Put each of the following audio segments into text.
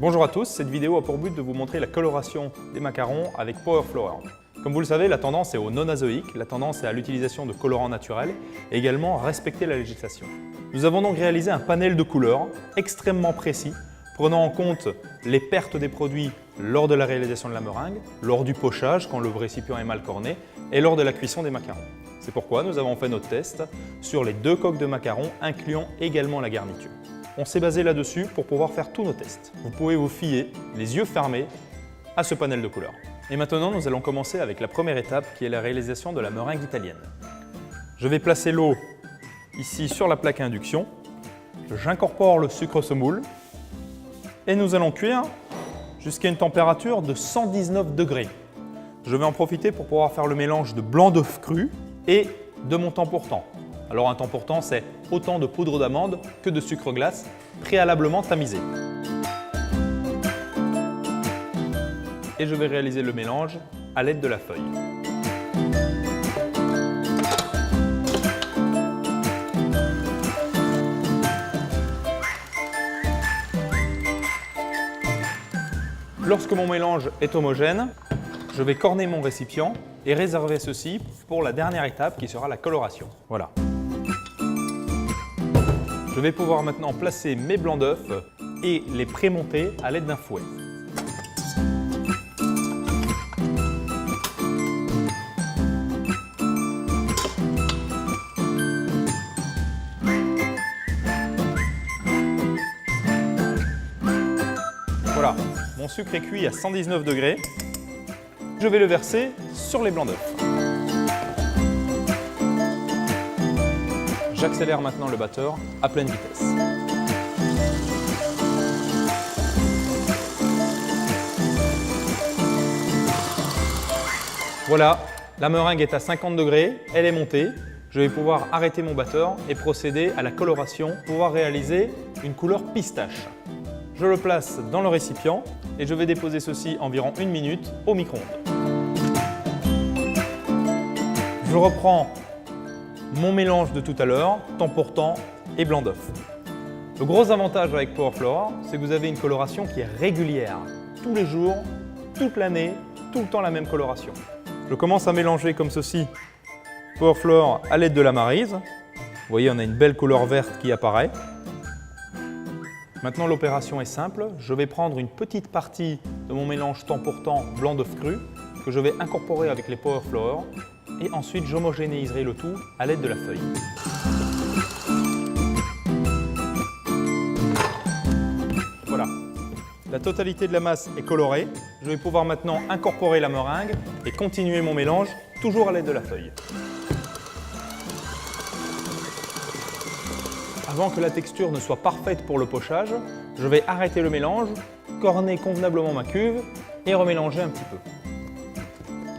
Bonjour à tous, cette vidéo a pour but de vous montrer la coloration des macarons avec Power Flower. Comme vous le savez, la tendance est au non-azoïque, la tendance est à l'utilisation de colorants naturels et également à respecter la législation. Nous avons donc réalisé un panel de couleurs extrêmement précis, prenant en compte les pertes des produits lors de la réalisation de la meringue, lors du pochage quand le récipient est mal corné et lors de la cuisson des macarons. C'est pourquoi nous avons fait notre test sur les 2 coques de macarons, incluant également la garniture. On s'est basé là-dessus pour pouvoir faire tous nos tests. Vous pouvez vous fier, les yeux fermés, à ce panel de couleurs. Et maintenant, nous allons commencer avec la première étape qui est la réalisation de la meringue italienne. Je vais placer l'eau ici sur la plaque à induction. J'incorpore le sucre semoule et nous allons cuire jusqu'à une température de 119 degrés. Je vais en profiter pour pouvoir faire le mélange de blanc d'œuf cru et de mon temps pour temps. Alors un temps pour temps, c'est autant de poudre d'amande que de sucre glace préalablement tamisé. Et je vais réaliser le mélange à l'aide de la feuille. Lorsque mon mélange est homogène, je vais corner mon récipient et réserver ceci pour la dernière étape qui sera la coloration. Voilà. Je vais pouvoir maintenant placer mes blancs d'œufs et les prémonter à l'aide d'un fouet. Voilà, mon sucre est cuit à 119 degrés. Je vais le verser sur les blancs d'œufs. J'accélère maintenant le batteur à pleine vitesse. Voilà, la meringue est à 50 degrés, elle est montée. Je vais pouvoir arrêter mon batteur et procéder à la coloration pour pouvoir réaliser une couleur pistache. Je le place dans le récipient et je vais déposer ceci environ 1 minute au micro-ondes. Je reprends mon mélange de tout à l'heure, temps pour temps et blanc d'œuf. Le gros avantage avec Power Flower, c'est que vous avez une coloration qui est régulière. Tous les jours, toute l'année, tout le temps la même coloration. Je commence à mélanger comme ceci Power Flower à l'aide de la maryse. Vous voyez, on a une belle couleur verte qui apparaît. Maintenant, l'opération est simple. Je vais prendre une petite partie de mon mélange temps pour temps blanc d'œuf cru que je vais incorporer avec les Power Flower et ensuite j'homogénéiserai le tout à l'aide de la feuille. Voilà, la totalité de la masse est colorée. Je vais pouvoir maintenant incorporer la meringue et continuer mon mélange toujours à l'aide de la feuille. Avant que la texture ne soit parfaite pour le pochage, je vais arrêter le mélange, corner convenablement ma cuve et remélanger un petit peu.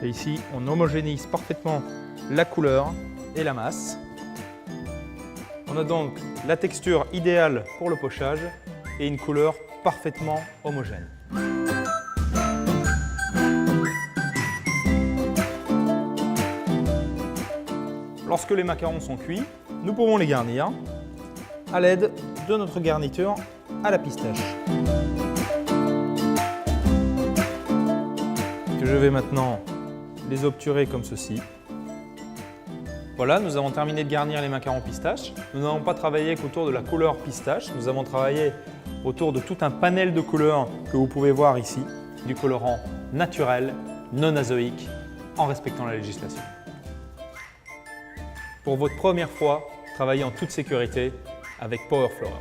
Et ici, on homogénéise parfaitement la couleur et la masse. On a donc la texture idéale pour le pochage et une couleur parfaitement homogène. Lorsque les macarons sont cuits, nous pouvons les garnir à l'aide de notre garniture à la pistache. Que je vais maintenant les obturer comme ceci. Voilà, nous avons terminé de garnir les macarons pistache. Nous n'avons pas travaillé qu'autour de la couleur pistache, nous avons travaillé autour de tout un panel de couleurs que vous pouvez voir ici, du colorant naturel, non azoïque, en respectant la législation. Pour votre première fois, travaillez en toute sécurité avec Power Flower.